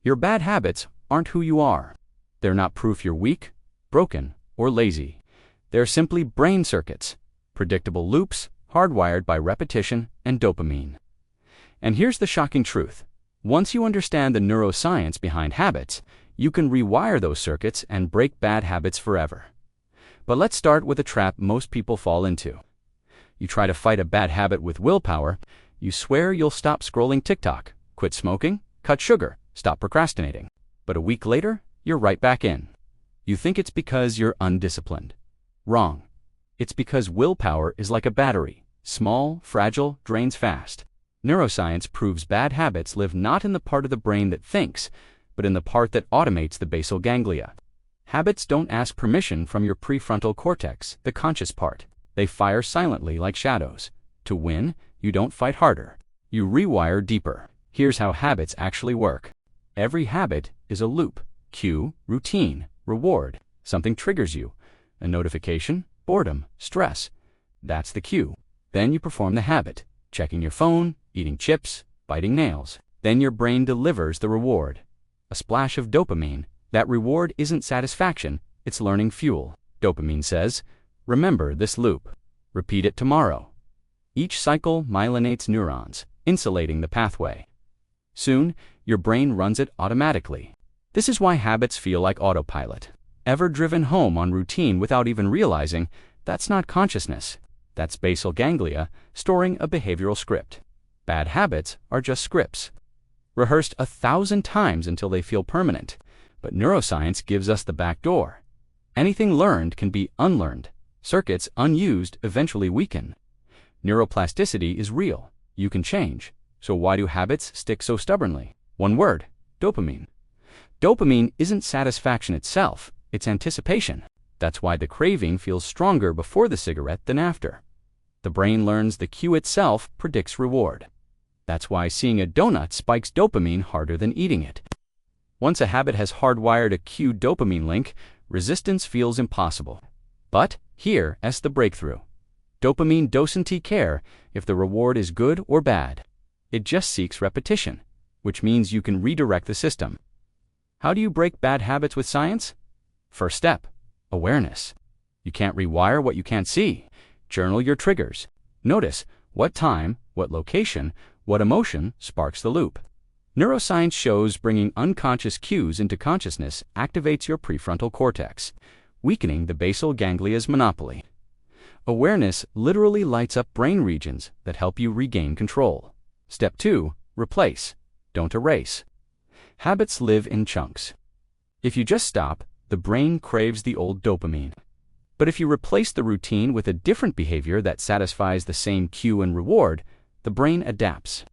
Your bad habits aren't who you are. They're not proof you're weak, broken, or lazy. They're simply brain circuits, predictable loops hardwired by repetition and dopamine. And here's the shocking truth. Once you understand the neuroscience behind habits, you can rewire those circuits and break bad habits forever. But let's start with a trap most people fall into. You try to fight a bad habit with willpower. You swear you'll stop scrolling TikTok, quit smoking, cut sugar, stop procrastinating. But a week later, you're right back in. You think it's because you're undisciplined. Wrong. It's because willpower is like a battery. Small, fragile, drains fast. Neuroscience proves bad habits live not in the part of the brain that thinks, but in the part that automates the basal ganglia. Habits don't ask permission from your prefrontal cortex, the conscious part. They fire silently like shadows. To win, you don't fight harder. You rewire deeper. Here's how habits actually work. Every habit is a loop. Cue, routine, reward. Something triggers you. A notification, boredom, stress. That's the cue. Then you perform the habit. Checking your phone, eating chips, biting nails. Then your brain delivers the reward. A splash of dopamine. That reward isn't satisfaction, it's learning fuel. Dopamine says, remember this loop. Repeat it tomorrow. Each cycle myelinates neurons, insulating the pathway. Soon, your brain runs it automatically. This is why habits feel like autopilot. Ever driven home on routine without even realizing that's not consciousness. That's basal ganglia storing a behavioral script. Bad habits are just scripts, rehearsed 1,000 times until they feel permanent. But neuroscience gives us the back door. Anything learned can be unlearned. Circuits unused eventually weaken. Neuroplasticity is real. You can change. So why do habits stick so stubbornly? One word: dopamine. Dopamine isn't satisfaction itself, it's anticipation. That's why the craving feels stronger before the cigarette than after. The brain learns the cue itself predicts reward. That's why seeing a donut spikes dopamine harder than eating it. Once a habit has hardwired a cue dopamine link, resistance feels impossible. But here's the breakthrough. Dopamine doesn't care if the reward is good or bad. It just seeks repetition, which means you can redirect the system. How do you break bad habits with science? First step: awareness. You can't rewire what you can't see. Journal your triggers. Notice what time, what location, what emotion sparks the loop. Neuroscience shows bringing unconscious cues into consciousness activates your prefrontal cortex, weakening the basal ganglia's monopoly. Awareness literally lights up brain regions that help you regain control. Step 2: replace. Don't erase. Habits live in chunks. If you just stop, the brain craves the old dopamine. But if you replace the routine with a different behavior that satisfies the same cue and reward, the brain adapts.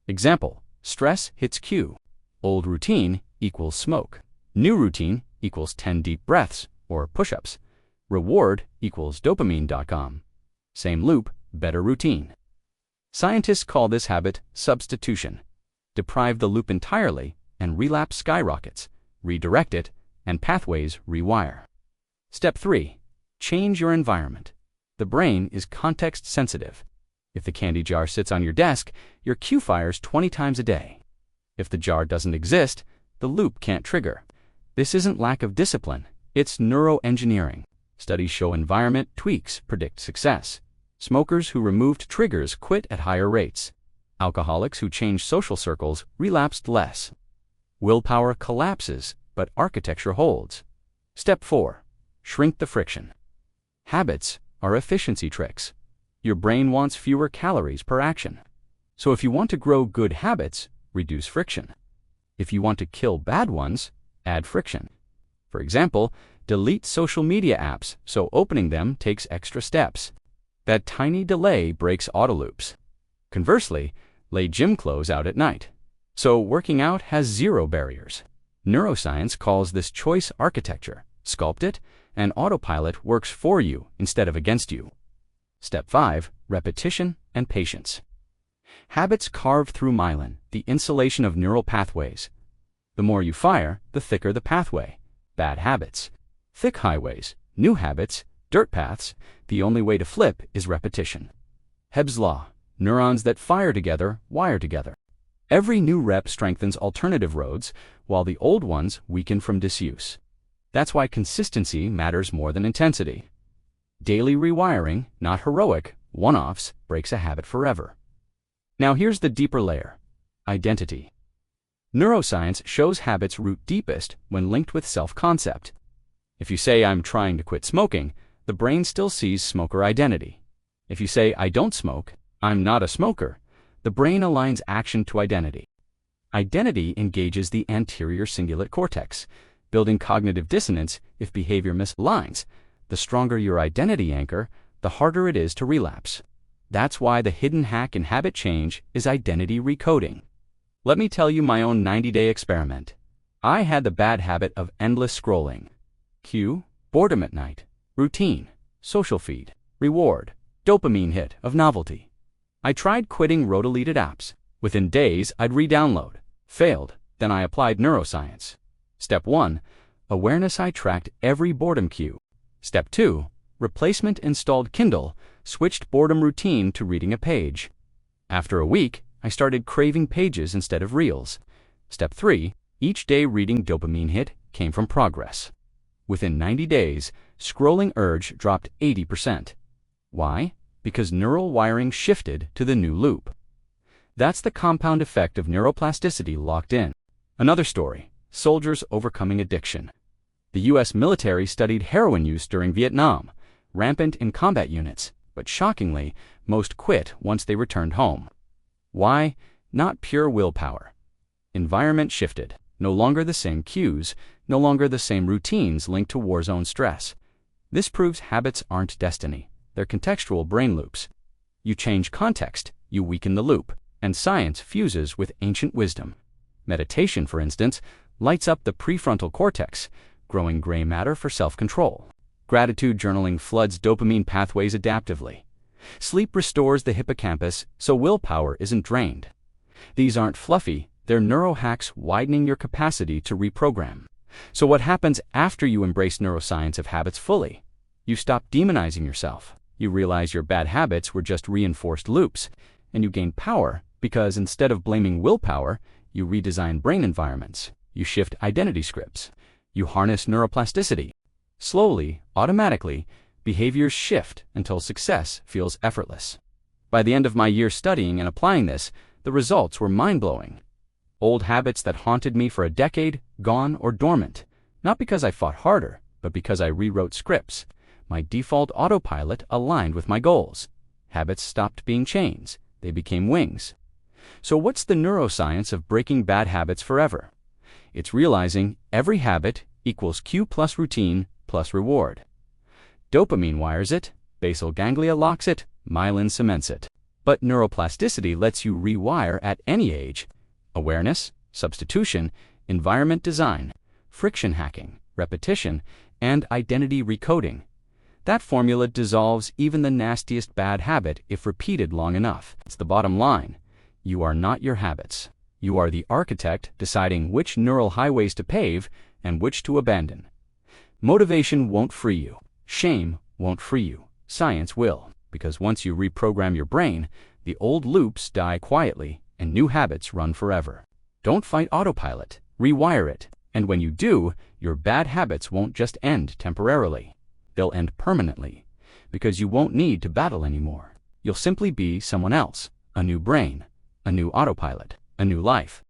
Example: stress hits cue. Old routine equals smoke. New routine equals 10 deep breaths or push-ups. Reward equals dopamine.com. Same loop, better routine. Scientists call this habit substitution. Deprive the loop entirely and relapse skyrockets. Redirect it and pathways rewire. Step 3: change your environment. The brain is context sensitive. If the candy jar sits on your desk, your cue fires 20 times a day. If the jar doesn't exist, the loop can't trigger. This isn't lack of discipline, it's neuroengineering. Studies show environment tweaks predict success. Smokers who removed triggers quit at higher rates. Alcoholics who changed social circles relapsed less. Willpower collapses, but architecture holds. Step 4: shrink the friction. Habits are efficiency tricks. Your brain wants fewer calories per action. So if you want to grow good habits, reduce friction. If you want to kill bad ones, add friction. For example, delete social media apps so opening them takes extra steps. That tiny delay breaks auto loops. Conversely, lay gym clothes out at night. So working out has zero barriers. Neuroscience calls this choice architecture. Sculpt it, and autopilot works for you instead of against you. Step 5: repetition and patience. Habits carve through myelin, the insulation of neural pathways. The more you fire, the thicker the pathway. Bad habits. Thick highways. New habits. Dirt paths. The only way to flip is repetition. Hebb's law. Neurons that fire together wire together. Every new rep strengthens alternative roads, while the old ones weaken from disuse. That's why consistency matters more than intensity. Daily rewiring, not heroic one-offs, breaks a habit forever. Now here's the deeper layer: identity. Neuroscience shows habits root deepest when linked with self-concept. If you say, "I'm trying to quit smoking," the brain still sees smoker identity. If you say, "I don't smoke," "I'm not a smoker," the brain aligns action to identity. Identity engages the anterior cingulate cortex, building cognitive dissonance if behavior misaligns. The stronger your identity anchor, the harder it is to relapse. That's why the hidden hack in habit change is identity recoding. Let me tell you my own 90-day experiment. I had the bad habit of endless scrolling. Cue, boredom at night. Routine, social feed. Reward, dopamine hit of novelty. I tried quitting rote-deleted apps. Within days, I'd re-download. Failed. Then I applied neuroscience. Step 1, awareness. I tracked every boredom cue. Step 2, replacement. Installed Kindle, switched boredom routine to reading a page. After a week, I started craving pages instead of reels. Step 3, each day reading dopamine hit came from progress. Within 90 days, scrolling urge dropped 80%. Why? Because neural wiring shifted to the new loop. That's the compound effect of neuroplasticity locked in. Another story: soldiers overcoming addiction. The U.S. military studied heroin use during Vietnam, rampant in combat units, but shockingly, most quit once they returned home. Why? Not pure willpower. Environment shifted. No longer the same cues, no longer the same routines linked to war zone stress. This proves habits aren't destiny. They're contextual brain loops. You change context, you weaken the loop, and science fuses with ancient wisdom. Meditation, for instance, lights up the prefrontal cortex, growing gray matter for self-control. Gratitude journaling floods dopamine pathways adaptively. Sleep restores the hippocampus so willpower isn't drained. These aren't fluffy, they're neurohacks widening your capacity to reprogram. So what happens after you embrace neuroscience of habits fully? You stop demonizing yourself. You realize your bad habits were just reinforced loops, and you gain power because instead of blaming willpower, you redesign brain environments. You shift identity scripts. You harness neuroplasticity. Slowly, automatically, behaviors shift until success feels effortless. By the end of my year studying and applying this, the results were mind-blowing. Old habits that haunted me for a decade, gone or dormant. Not because I fought harder, but because I rewrote scripts. My default autopilot aligned with my goals. Habits stopped being chains. They became wings. So what's the neuroscience of breaking bad habits forever? It's realizing every habit equals cue plus routine plus reward. Dopamine wires it, basal ganglia locks it, myelin cements it. But neuroplasticity lets you rewire at any age. Awareness, substitution, environment design, friction hacking, repetition, and identity recoding. That formula dissolves even the nastiest bad habit if repeated long enough. It's the bottom line. You are not your habits. You are the architect deciding which neural highways to pave and which to abandon. Motivation won't free you. Shame won't free you. Science will, because once you reprogram your brain, the old loops die quietly and new habits run forever. Don't fight autopilot. Rewire it. And when you do, your bad habits won't just end temporarily. They'll end permanently, because you won't need to battle anymore. You'll simply be someone else, a new brain, a new autopilot, a new life.